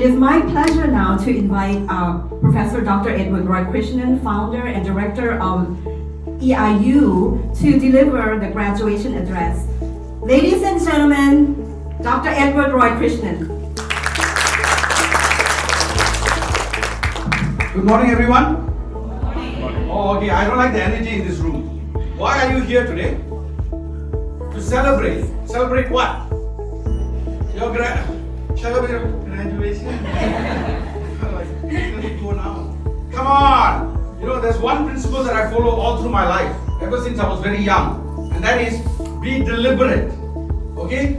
is my pleasure now to invite Professor Dr. Edward Roy Krishnan, founder and director of EIU, to deliver the graduation address. Ladies and gentlemen, Dr. Edward Roy Krishnan. Good morning, everyone. Good morning. Oh, okay. I don't like the energy in this room. Why are you here today? To celebrate. Celebrate what? Your graduation. Go now. Come on. You know, there's one principle that I follow all through my life, ever since I was very young, and that is be deliberate. Okay?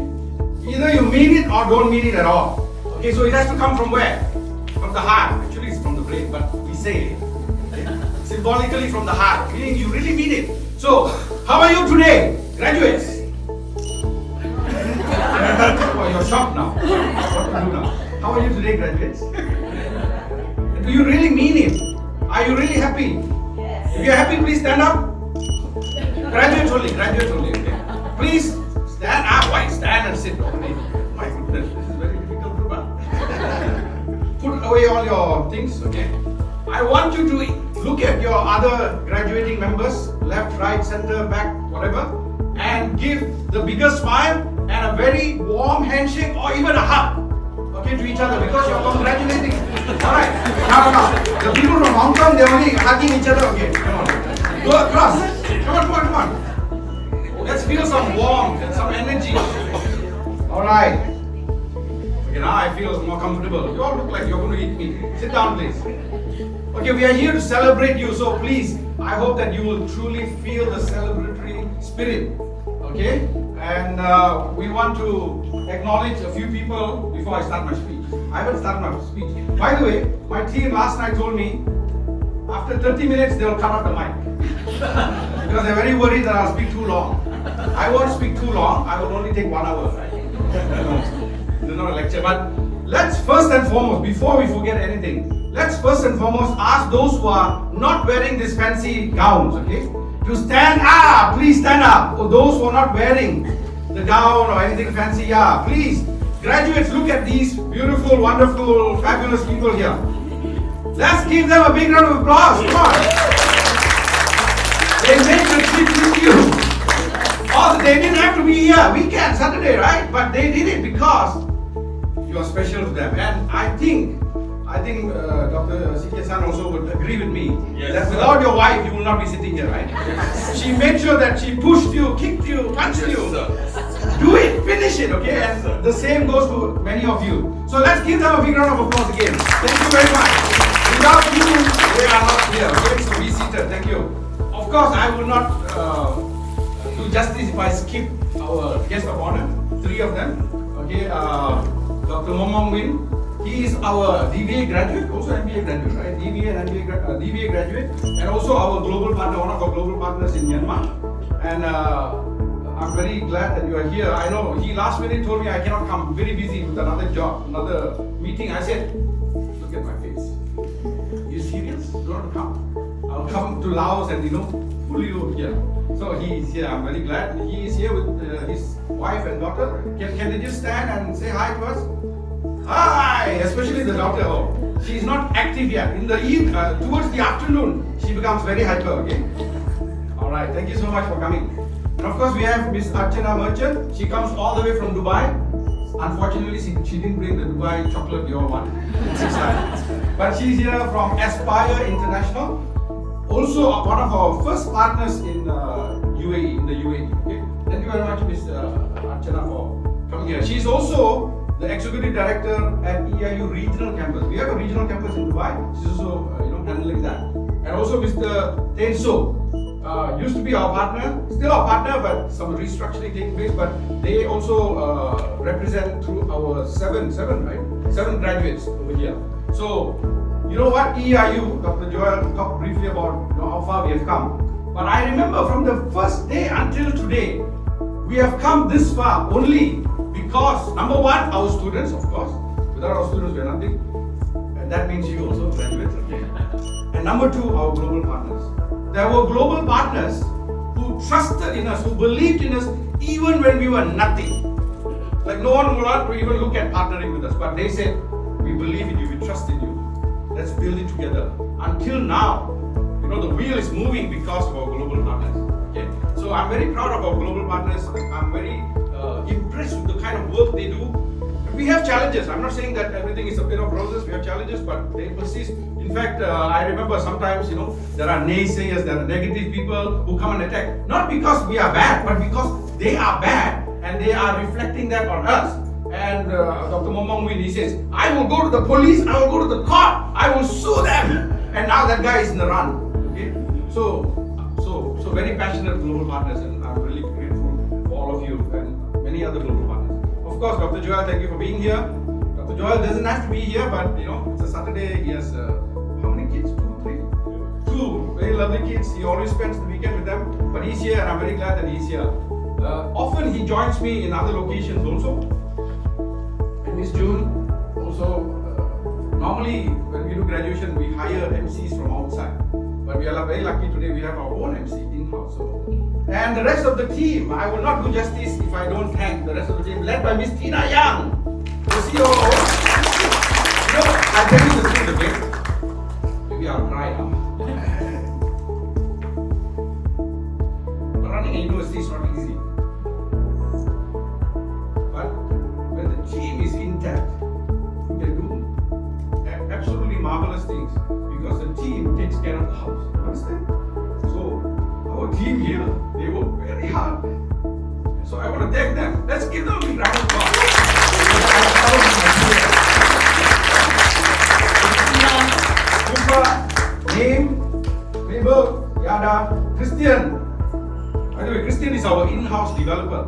Either you mean it or don't mean it at all. Okay, so it has to come from where? From the heart. Actually, it's from the brain, but we say it symbolically from the heart, meaning you really mean it. So, how are you today, graduates? Oh, you're shocked now. What to do now? How are you today, graduates? Do you really mean it? Are you really happy? Yes. If you're happy, please stand up. Graduates only, okay? Please stand up. Why? Stand and sit. Okay. My goodness, this is very difficult to run. Put away all your things, okay? I want you to look at your other graduating members, left, right, center, back, whatever, and give the biggest smile and a very warm handshake or even a hug, okay, to each other, because you're congratulating. Alright, now. The people from Hong Kong, they're only hugging each other, okay, come on. Go across. Come on. Let's feel some warmth and some energy. Alright. Okay, now I feel more comfortable. You all look like you're going to eat me. Sit down, please. Okay, we are here to celebrate you, so please, I hope that you will truly feel the celebratory spirit. Okay? And we want to acknowledge a few people before I start my speech. I haven't started my speech. By the way, my team last night told me after 30 minutes they will cut off the mic. Because they're very worried that I'll speak too long. I won't speak too long, I will only take 1 hour. Right? It's not a lecture. But let's first and foremost, before we forget anything, let's first and foremost ask those who are not wearing these fancy gowns, okay, to stand up. Please stand up. Or those who are not wearing the gown or anything fancy, yeah, please. Graduates, look at these beautiful, wonderful, fabulous people here. Let's give them a big round of applause. Come on. They made the trip with you. Also, they didn't have to be here weekend, Saturday, right? But they did it because you are special to them. And I think Dr. C.K. also would agree with me that without your wife, you will not be sitting here, right? She made sure that she pushed you, kicked you, punched you. Do it, finish it, okay? And the same goes to many of you. So let's give them a big round of applause again. Thank you very much. Without you, they are not here, okay? So be seated, thank you. Of course, I will not do justice if I skip our guest of honor, 3 of them, okay? Dr. Momong Win. He is our DBA graduate, also MBA graduate, right? DBA graduate, and also our global partner, one of our global partners in Myanmar. And I'm very glad that you are here. I know he last minute told me I cannot come, very busy with another job, another meeting. I said, look at my face. You serious? You want to come? I'll come to Laos and pull you here. So he is here. I'm very glad. He is here with his wife and daughter. Can they just stand and say hi to us? Hi, especially the doctor. Oh, she is not active yet. In the towards the afternoon, she becomes very hyper. Okay. All right. Thank you so much for coming. And of course, we have Miss Archana Merchant. She comes all the way from Dubai. Unfortunately, she didn't bring the Dubai chocolate your one, but she's here from Aspire International. Also, one of our first partners in UAE, in the UAE. Okay. Thank you very much, Miss Archana, for coming here. She's also the Executive Director at EIU Regional Campus. We have a regional campus in Dubai. She's also handling that. And also Mr. Tenso, used to be our partner, still our partner, but some restructuring taking place. But they also represent through our seven graduates over here. So you know what, EIU, Dr. Joel talked briefly about how far we have come. But I remember from the first day until today, we have come this far only because, number one, our students, of course. Without our students, we are nothing. And that means you also, graduates. Okay. And number two, our global partners. There were global partners who trusted in us, who believed in us, even when we were nothing. Like no one would even look at partnering with us. But they said, we believe in you, we trust in you. Let's build it together. Until now, the wheel is moving because of our global partners. Okay, so I'm very proud of our global partners. I'm very impressed with the kind of work they do. We have challenges. I'm not saying that everything is a bit of roses. We have challenges, but they persist. In fact, I remember sometimes, there are naysayers, there are negative people who come and attack. Not because we are bad, but because they are bad and they are reflecting that on us. And Dr. Momong Win, he says, I will go to the police, I will go to the court, I will sue them. And now that guy is in the run. Okay? So very passionate global partners, and I'm really grateful for all of you and many other global partners. Of course, Dr. Joel, thank you for being here. Dr. Joel doesn't have to be here, but it's a Saturday. He has how many kids? 2, 3? 2 very lovely kids. He always spends the weekend with them, but he's here, and I'm very glad that he's here. Often he joins me in other locations also. And Miss June also. Normally, when we do graduation, we hire MCs from outside. But we are very lucky today, we have our own MC in-house. And the rest of the team, I will not do justice if I don't thank the rest of the team, led by Miss Tina Young, the COO. I'll tell you the truth, okay? Maybe I'll cry now. But running a university is not easy. But when the team is intact, you can do absolutely marvelous things because the team takes care of the house. Understand? So our team here, they work very hard. So I want to thank them. Let's give them a big round of applause. Name, Mabel, Yada, Christian. By the way, Christian is our in-house developer.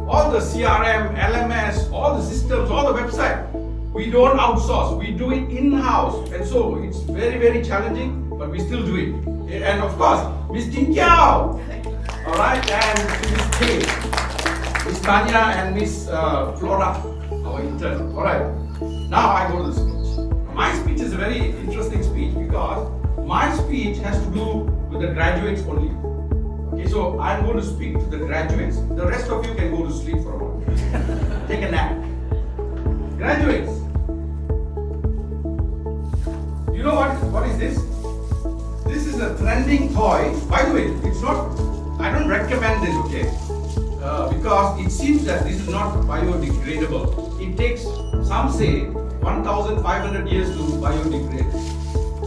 All the CRM, LMS, all the systems, all the website, we don't outsource. We do it in-house. And so it's very, very challenging, but we still do it. And of course, Miss Jin Kiao. Alright, and Miss Kay, Miss Tanya, and Miss Flora, our intern. Alright, now I go to the speech. My speech is a very interesting speech because my speech has to do with the graduates only. Okay, so I'm going to speak to the graduates. The rest of you can go to sleep for a while. Take a nap. Graduates, you know what is this? This is a trending toy. By the way, it's not, I don't recommend this, okay? Because it seems that this is not biodegradable. It takes, some say, 1,500 years to biodegrade.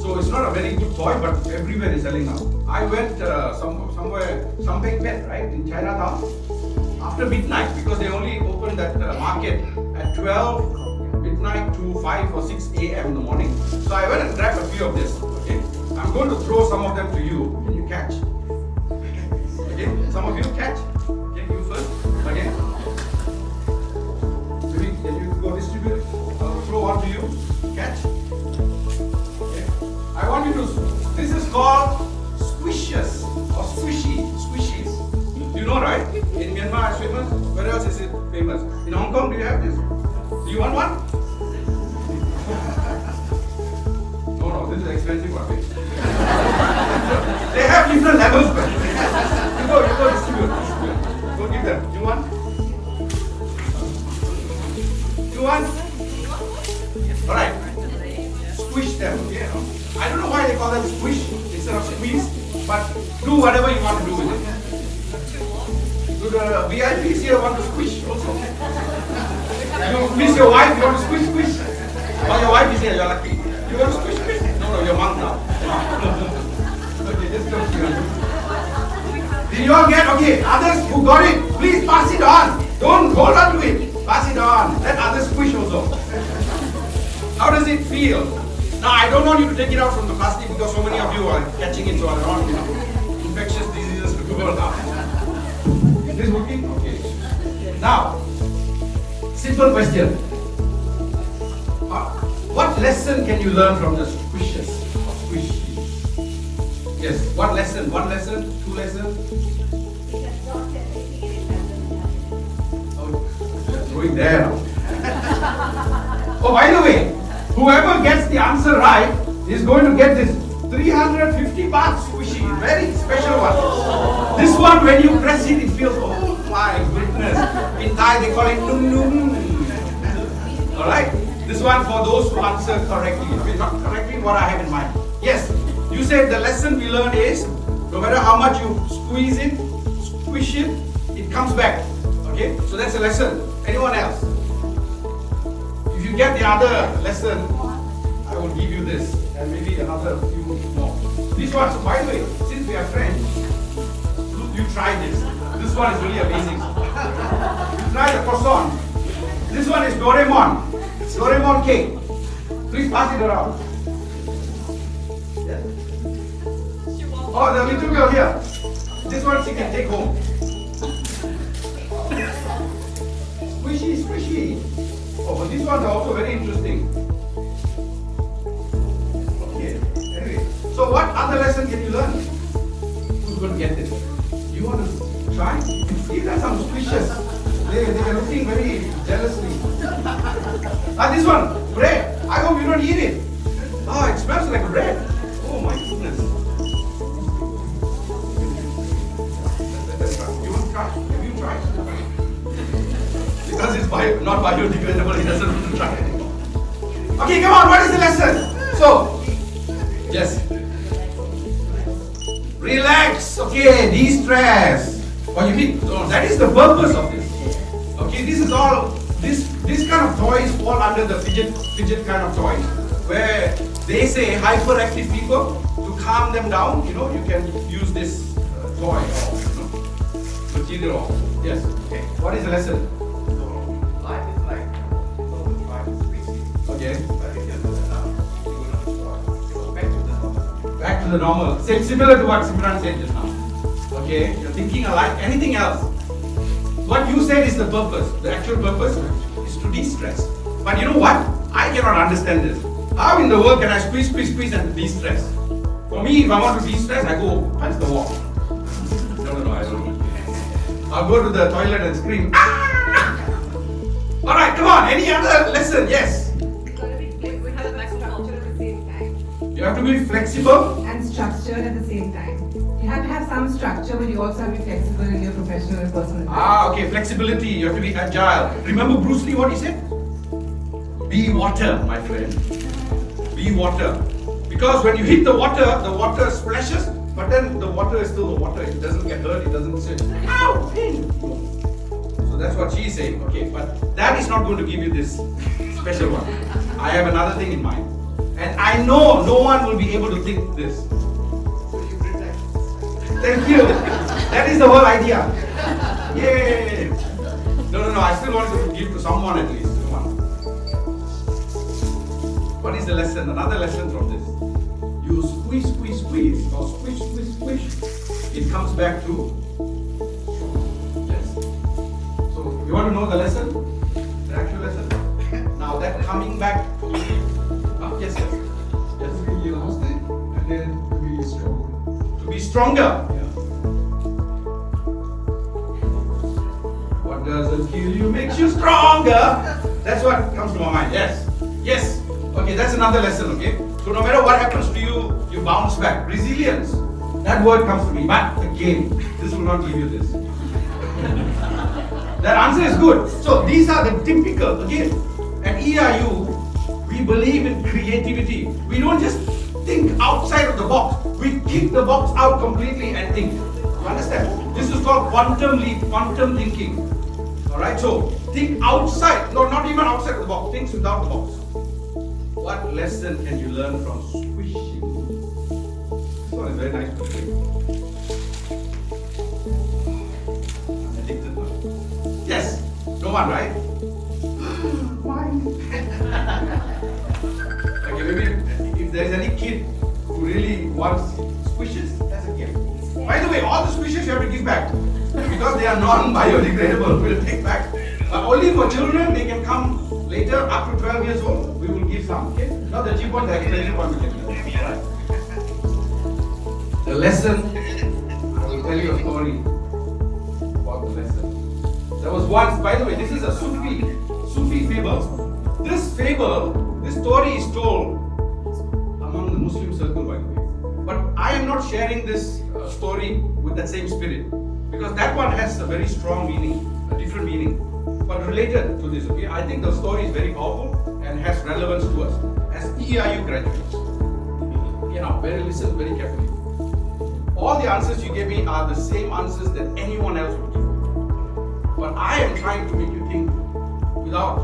So it's not a very good toy, but everywhere is selling now. I went somewhere, Sampeng Pet, right, in Chinatown, after midnight, because they only opened that market at 12 midnight to 5 or 6 a.m. in the morning. So I went and grabbed a few of this. Okay, I'm going to throw some of them to you. Can you catch? Okay, some of you catch. Okay, you first. Again. Maybe can you go distribute? I'll throw one to you. Catch. Okay. I want you to. This is called squishes or squishies. You know, right? In Myanmar it's famous. Where else is it famous? In Hong Kong, do you have this? Do you want one? No, this is expensive one. They have different levels, but you go distribute. Go give them. You want? You want? Alright. Squish them, okay? I don't know why they call them squish instead of squeeze, but do whatever you want to do with it. Do the VIPs here want to squish also? You miss your wife, you want to squish? Or your wife is here, you're lucky. You want to squish? No, your mom now. Okay, just come here. Did you all get? Okay, others who got it, please pass it on. Don't hold on to it. Pass it on. Let others squish also. How does it feel? Now, I don't want you to take it out from the plastic because so many of you are catching it, so I don't want, infectious diseases to go now. Is this working? Okay. Now, simple question. What lesson can you learn from the squishes or squishies? Yes, what lesson? One lesson? Two lessons? Oh, you're throwing there. Oh, by the way, whoever gets the answer right is going to get this 350 baht squishy, very special one. This one, when you press it, it feels, oh my goodness. In Thai, they call it num num. Alright, this one for those who answer correctly. I mean, not correctly, what I have in mind. Yes, you said the lesson we learned is no matter how much you squeeze it, squish it, it comes back. Okay, so that's a lesson. Anyone else? If you get the other lesson, I will give you this and maybe another few more. This one, so by the way, since we are friends, you try this. This one is really amazing. You try the croissant. This one is Doraemon. Doraemon cake. Please pass it around. Yes. Oh, the little girl here. This one she can take home. Squishy, squishy. Oh, but these ones are also very interesting. Okay. Anyway, so what other lesson can you learn? Who's going to get this? You want to try? Give them some squishes. They are looking very jealously. This one, bread. I hope you don't eat it. Oh, it smells like bread. Oh my goodness. You want to try? Have you tried? Because it's not biodegradable, it doesn't want to try anymore. Okay, come on, what is the lesson? So, yes. Relax, okay, de-stress. Or you mean, no, that is the purpose of this. Okay, this is all, this kind of toys fall under the fidget kind of toys, where they say hyperactive people, to calm them down, you know, you can use this toy or material. Yes, okay. What is the lesson? Life is like Okay. Back to the normal. Back to the normal. Similar to what Simran said just now. Okay, you're thinking alike. Anything else? What you said is the purpose. The actual purpose is to de-stress. But you know what? I cannot understand this. How in the world can I squeeze and de-stress? For me, if I want to de-stress, I go punch the wall. No, I don't. I'll go to the toilet and scream. Ah! All right, come on. Any other lesson? Yes. We have a flexible at the same time. You have to be flexible. And structured at the same time. You have to have some structure, but you also have to be flexible in your professional and personal life. Okay, flexibility. You have to be agile. Remember Bruce Lee, what he said? Be water, my friend. Be water. Because when you hit the water splashes, but then the water is still the water. It doesn't get hurt. It doesn't say, ow, pain. So that's what she's saying. Okay, but that is not going to give you this special one. I have another thing in mind. And I know no one will be able to think this. Thank you. That is the whole idea. Yay. No. I still want to give to someone at least. Come on. What is the lesson? Another lesson from this. You squeeze, or squish. It comes back to. Yes. So you want to know the lesson? The actual lesson? Now that coming back to. Yes. To be elastic and then to be strong. To be stronger. What doesn't kill you makes you stronger. That's what comes to my mind. Yes. Okay, that's another lesson. Okay. So no matter what happens to you, you bounce back. Resilience. That word comes to me. But again, this will not give you this. That answer is good. So these are the typical. Again, at EIU, we believe in creativity. We don't just think outside of the box. We kick the box out completely and think. You understand? This is called quantum leap, quantum thinking. Alright, so think outside, no, not even outside of the box, things without the box. What lesson can you learn from squishing? This one is very nice to drink. I'm addicted now. Yes, no one, right? Why? Okay, maybe if there is any kid who really wants squishes, that's a gift. By the way, all the squishes you have to give back. Because they are non-biodegradable, we'll take back. Only for children, they can come later, up to 12 years old, we will give some. Okay? Not the cheap one, the expensive one we can give. Right. The lesson, I will tell you a story about the lesson. There was once, by the way, this is a Sufi fable. This story is told among the Muslim circle, by the way. But I am not sharing this story with that same spirit. because that one has a very strong meaning, a different meaning, but related to this. Okay, I think the story is very powerful and has relevance to us as EIU graduates. Listen very carefully. All the answers you gave me are the same answers that anyone else would give. But I am trying to make you think without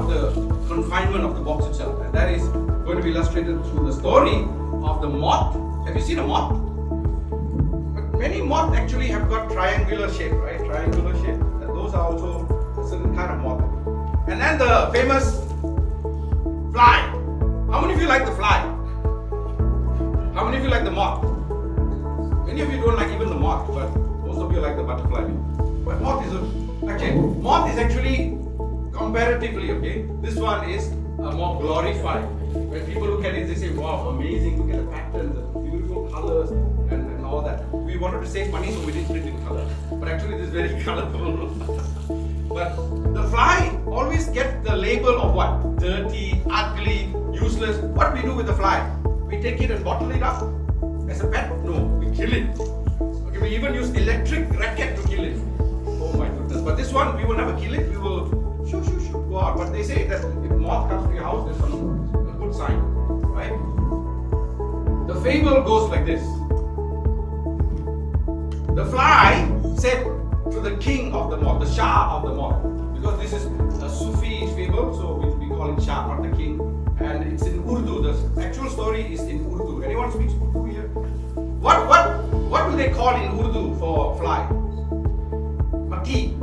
the confinement of the box itself, and that is going to be illustrated through the story of the moth. Have you seen a moth? But many moths actually have got triangular shape, right? Triangular shape. And those are also a certain kind of moth. And then the famous fly. How many of you like the fly? How many of you like the moth? Many of you don't like even the moth, but most of you like the butterfly. But moth is actually comparatively, okay, this one is more glorified. When people look at it, they say, wow, amazing, look at the patterns, the beautiful colors, and all that. We wanted to save money, so we didn't print in color. But actually, this is very colorful. But the fly always get the label of what? Dirty, ugly, useless. What do we do with the fly? We take it and bottle it up as a pet? No, we kill it. Okay, we even use electric racket to kill it. Oh my goodness. But this one, we will never kill it. We will shoot, go out. But they say that if moth comes to your house, there's a good sign, right? The fable goes like this. The fly said to the king of the moth, the Shah of the moth, because this is a Sufi fable, so we call it Shah, not the king. And it's in Urdu. The actual story is in Urdu. Anyone speaks Urdu here? What do they call in Urdu for fly? Maki.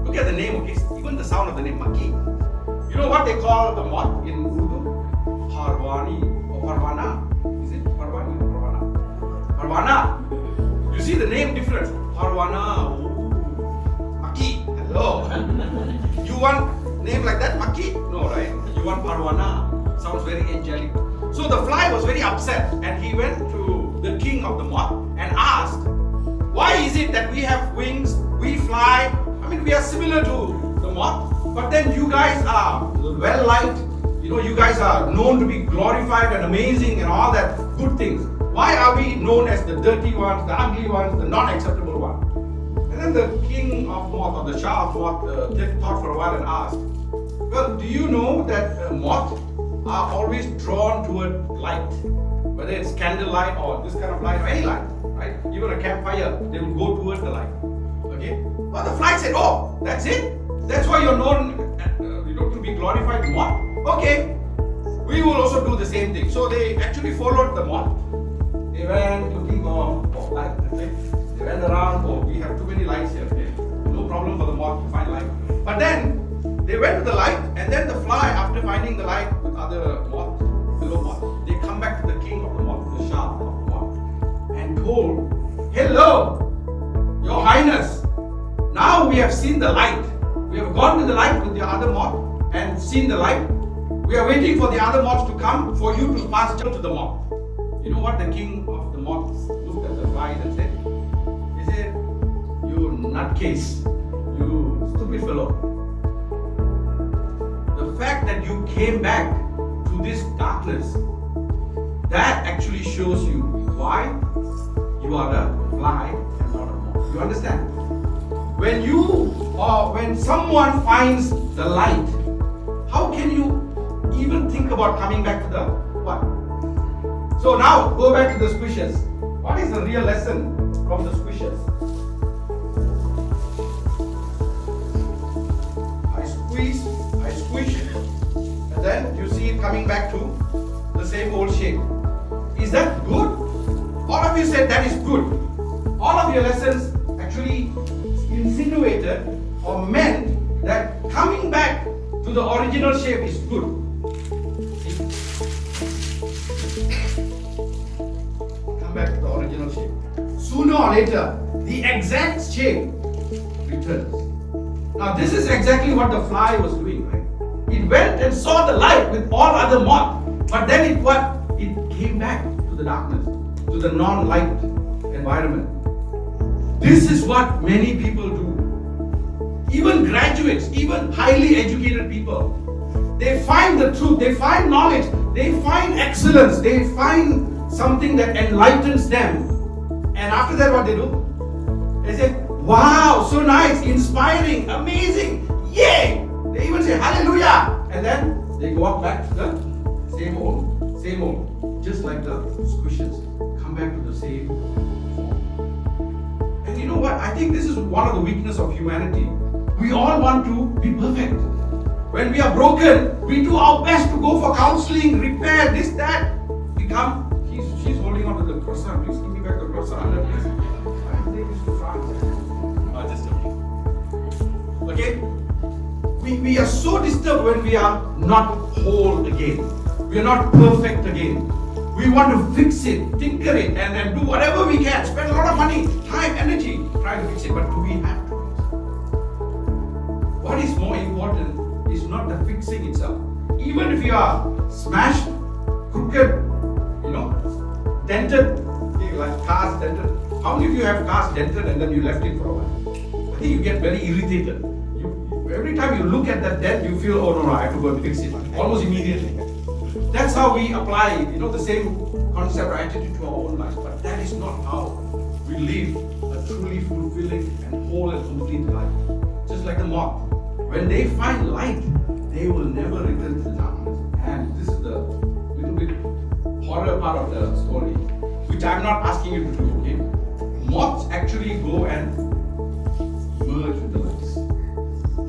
Look at the name, okay? Even the sound of the name, Maki. You know what they call the moth in Urdu? Parwani or Parwana. Is it Parwani or Parwana? Parwana. You see the name difference. Parwana. Maki. Hello. You want name like that? Maki? No, right? You want Parwana. Sounds very angelic. So the fly was very upset and he went to the king of the moth and asked, why is it that we have wings, we fly, I mean we are similar to the moth, but then you guys are well liked, you guys are known to be glorified and amazing and all that good things. Why are we known as the dirty ones, the ugly ones, the not acceptable ones? And then the king of moth or the Shah of moth thought for a while and asked, well, do you know that moth are always drawn toward light, whether it's candlelight or this kind of light or any light, right? Even a campfire, they will go towards the light. Okay? But the fly said, oh, that's it? That's why you're known to be glorified moth? Okay, we will also do the same thing. So they actually followed the moth. They went looking for light. Okay? They went around, we have too many lights here. Okay? No problem for the moth to find light. But then they went to the light, and then the fly, after finding the light with other moths, fellow moths, they come back to the king of the moth, the Shah of the moth, and told, hello, your highness, now we have seen the light. We have gone to the light with the other moth and seen the light. We are waiting for the other moths to come for you to pass to the moth. You know what the king of the moths looked at the fly and said? He said, you nutcase, you stupid fellow. The fact that you came back to this darkness, that actually shows you why you are a fly and not a moth. You understand? When someone finds the light, how can you even think about coming back to the what? So now go back to the squishes. What is the real lesson from the squishes? I squish, and then you see it coming back to the same old shape. Is that good? All of you said that is good. All of your lessons actually insinuated or meant that coming back to the original shape is good. See? Come back to the original shape. Sooner or later, the exact shape returns. Now this is exactly what the fly was doing, right? It went and saw the light with all other moths, but then it came back to the darkness, to the non-light environment. This is what many people do. Even graduates, even highly educated people, they find the truth, they find knowledge, they find excellence, they find something that enlightens them, And after that, what they do? They say, wow, so nice, inspiring, amazing, yay! They even say hallelujah. And then they walk back to the same old, just like the squishes, come back to the same form. And you know what? I think this is one of the weaknesses of humanity. We all want to be perfect. When we are broken, we do our best to go for counseling, repair, this, that. She's holding on to the croissant. Please give me back the croissant. Please. I have to take this to France. Just joking. Okay? We are so disturbed when we are not whole again. We are not perfect again. We want to fix it, tinker it, and do whatever we can. Spend a lot of money, time, energy trying to fix it. But do we have to? What is more important is not the fixing itself. Even if you are smashed, crooked, dented, okay, like cars dented. How many of you have cars dented and then you left it for a while? I think you get very irritated. Every time you look at that dent, you feel, oh no, I have to go and fix it. Almost immediately. That's how we apply, the same concept or attitude to our own lives. But that is not how we live a truly fulfilling and whole and complete life. Just like the moth. When they find light, they will never return to darkness. And this is the little bit horror part of the story, which I'm not asking you to do, okay? Moths actually go and merge with the lights.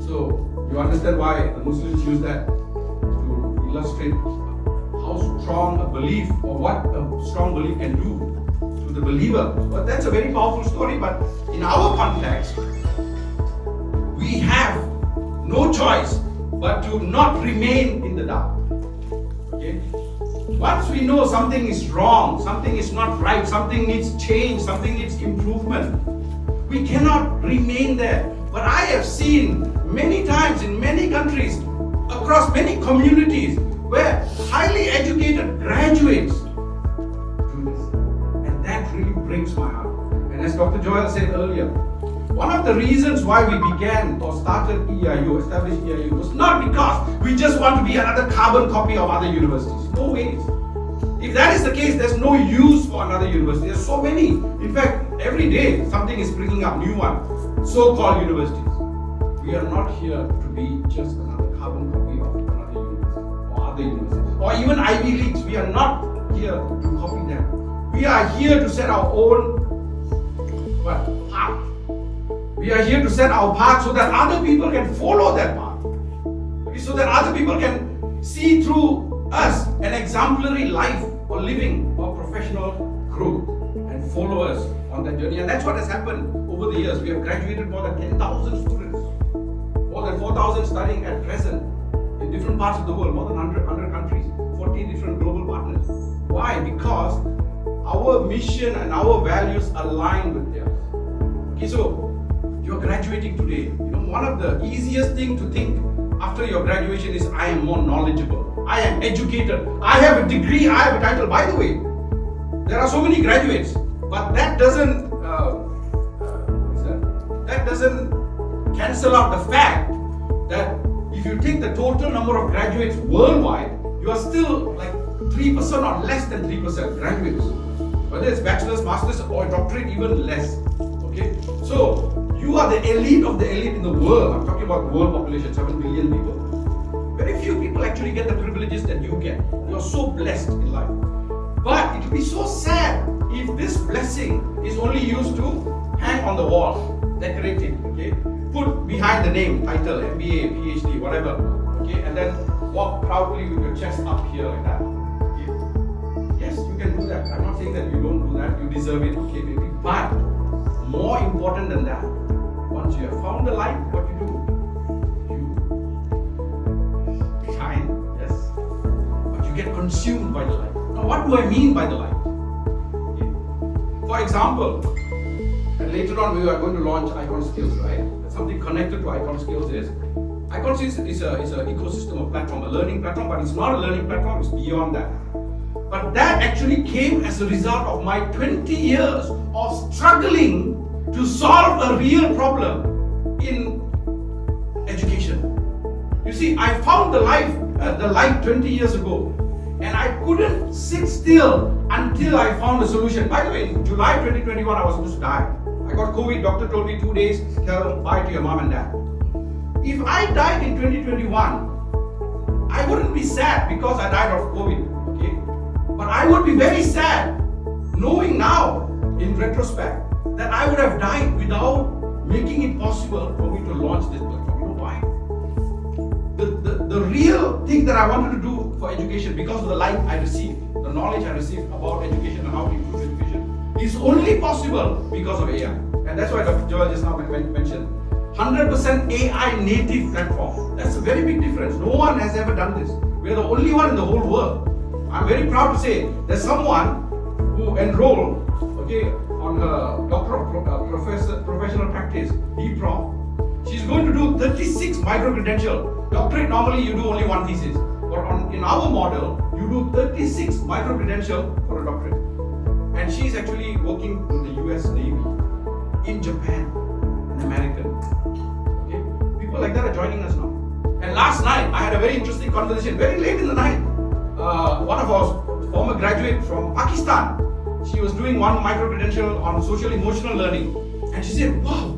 So, you understand why the Muslims use that to illustrate how strong a belief or what a strong belief can do to the believer. But that's a very powerful story, but in our context, we have no choice but to not remain in the dark. Okay? Once we know something is wrong, something is not right, something needs change, something needs improvement, we cannot remain there. But I have seen many times in many countries, across many communities, where highly educated graduates do this. And that really breaks my heart. And as Dr. Joel said earlier, one of the reasons why we began or started established EIU, was not because we just want to be another carbon copy of other universities. No ways. If that is the case, there's no use for another university. There's so many. In fact, every day something is springing up, new one, so-called universities. We are not here to be just another carbon copy of another university or other universities. Or even Ivy Leagues. We are not here to copy them. We are here to set our own path. We are here to set our path so that other people can follow that path. Okay, so that other people can see through us an exemplary life or living or professional growth and follow us on that journey. And that's what has happened over the years. We have graduated more than 10,000 students, more than 4,000 studying at present in different parts of the world, more than 100 countries, 40 different global partners. Why? Because our mission and our values align with theirs. Okay, so you're graduating today. One of the easiest things to think after your graduation is, I am more knowledgeable, I am educated, I have a degree, I have a title. By the way, there are so many graduates, but that doesn't cancel out the fact that if you take the total number of graduates worldwide, you are still like 3% or less than 3% graduates. Whether it's bachelor's, master's, or doctorate, even less. Okay, so you are the elite of the elite in the world. I'm talking about world population, 7 billion people. Very few people actually get the privileges that you get. You are so blessed in life. But it will be so sad if this blessing is only used to hang on the wall, decorated, okay? Put behind the name, title, MBA, PhD, whatever, okay? And then walk proudly with your chest up here like that. Okay? Yes, you can do that. I'm not saying that you don't do that. You deserve it, okay, maybe. But more important than that, once you have found the light, what you do? You shine, yes, but you get consumed by the light. Now, what do I mean by the light? Okay. For example, and later on we are going to launch IKON SKILLS, right? Something connected to IKON SKILLS is IKON SKILLS is an ecosystem of platform, a learning platform, but it's not a learning platform, it's beyond that. But that actually came as a result of my 20 years of struggling to solve a real problem in education. You see, I found the light 20 years ago, And I couldn't sit still until I found a solution. By the way, in July 2021, I was supposed to die. I got COVID, doctor told me 2 days, tell bye to your mom and dad. If I died in 2021, I wouldn't be sad because I died of COVID, okay? But I would be very sad knowing now, in retrospect, that I would have died without making it possible for me to launch this platform. You know why? The real thing that I wanted to do for education, because of the light I received, the knowledge I received about education and how to improve education, is only possible because of AI. And that's why Dr. Joel just now mentioned 100% AI native platform. That's a very big difference. No one has ever done this. We are the only one in the whole world. I'm very proud to say there's someone who enrolled, okay, on her Doctor of Professional Practice, Prof. She's going to do 36 micro-credential. Doctorate, normally you do only one thesis. But in our model, you do 36 micro-credential for a doctorate. And she's actually working with the US Navy, in Japan, an American. Okay? People like that are joining us now. And last night, I had a very interesting conversation, very late in the night. One of our former graduate from Pakistan, she was doing one micro-credential on social emotional learning. And she said, wow,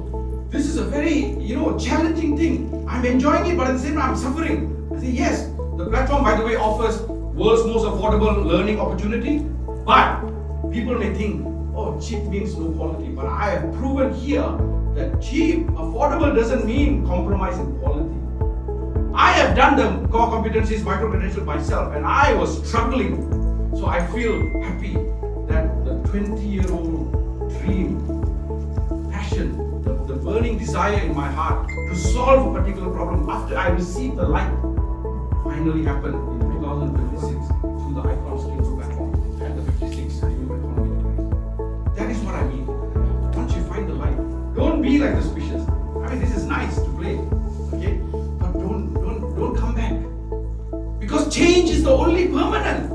this is a very, challenging thing. I'm enjoying it, but at the same time, I'm suffering. I said, yes, the platform, by the way, offers world's most affordable learning opportunity. But people may think, oh, cheap means no quality. But I have proven here that cheap, affordable doesn't mean compromise in quality. I have done the core competencies micro-credential myself, and I was struggling. So I feel happy that the 20-year-old dream, passion, the burning desire in my heart to solve a particular problem after I received the light finally happened in 2026 through the IKON SKILLS platform and the 56 new economy degrees. That is what I mean. Once you find the light, don't be like the species. I mean, this is nice to play, okay? But don't come back. Because change is the only permanent.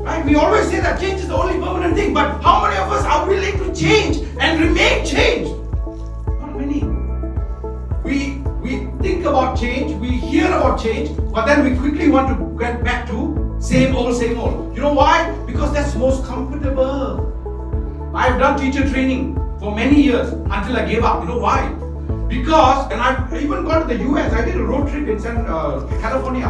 Right? We always say that change is the only permanent thing, but how many of us are willing to change and remain changed? Not many. We think about change, we hear about change, but then we quickly want to get back to same old, same old. You know why? Because that's most comfortable. I've done teacher training for many years until I gave up. You know why? Because, and I've even gone to the US, I did a road trip in California.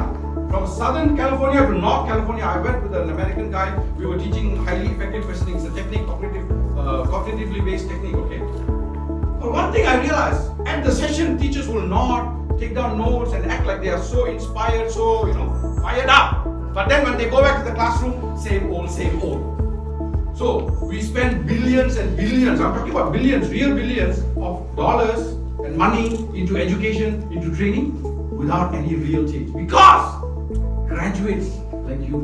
From Southern California to North California, I went with an American guy. We were teaching highly effective questioning. It's a technique, cognitively based technique, okay? But one thing I realized, at the session, teachers will nod, take down notes and act like they are so inspired, so, fired up. But then when they go back to the classroom, same old, same old. So we spend billions and billions, I'm talking about billions, real billions of dollars and money into education, into training, without any real change. Because graduates like you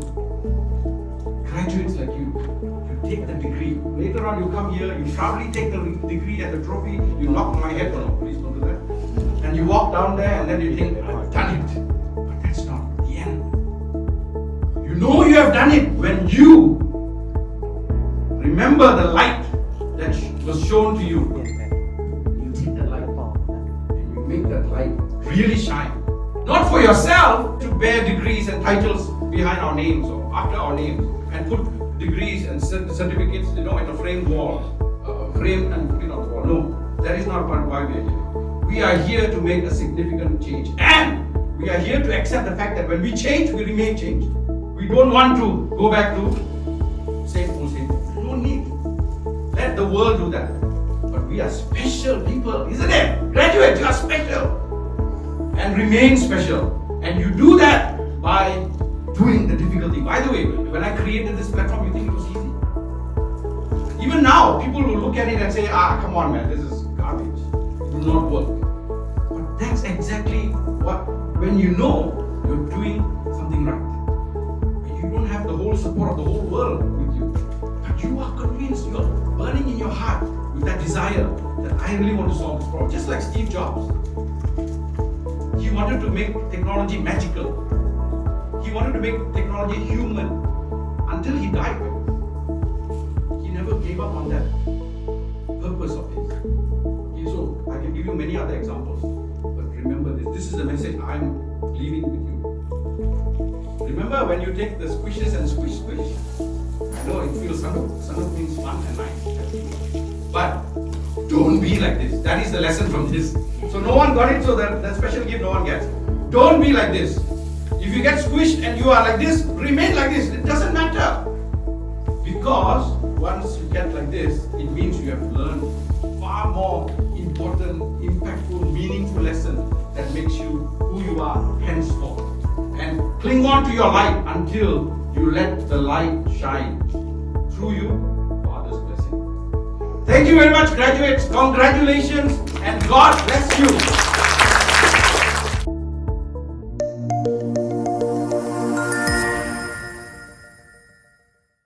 take the degree. Later on you come here, you proudly take the degree and the trophy, you knock my head, no, please don't do that. And you walk down there and then you think, I've done it. But that's not the end. You know you have done it when you remember the light that was shown to you. You take that light and you make that light really shine. Not for yourself to bear degrees and titles behind our names or after our names and put degrees and certificates, in a framed wall, framed and put it on the wall. No, that is not why we are here. We are here to make a significant change, and we are here to accept the fact that when we change, we remain changed. We don't want to go back to same old, same old. We don't need. Let the world do that. But we are special people, isn't it? Graduates, you are special. And remain special. And you do that by doing the difficult thing. By the way, when I created this platform, you think it was easy? Even now, people will look at it and say, come on man, this is garbage. It will not work. But that's exactly what, when you know you're doing something right. You don't have the whole support of the whole world with you. But you are convinced, you are burning in your heart with that desire that I really want to solve this problem. Just like Steve Jobs. He wanted to make technology magical. He wanted to make technology human until he died. He never gave up on that purpose of his. Okay, so I can give you many other examples, but remember this. This is the message I'm leaving with you. Remember when you take the squishes and squish. I know it feels Sanuk means fun and nice. But don't be like this. That is the lesson from this. So no one got it, so that special gift no one gets. Don't be like this. If you get squished and you are like this, remain like this. It doesn't matter. Because once you get like this, it means you have learned far more important, impactful, meaningful lesson that makes you who you are henceforth. And cling on to your light until you let the light shine through you for others' blessing. Thank you very much, graduates. Congratulations and God bless you.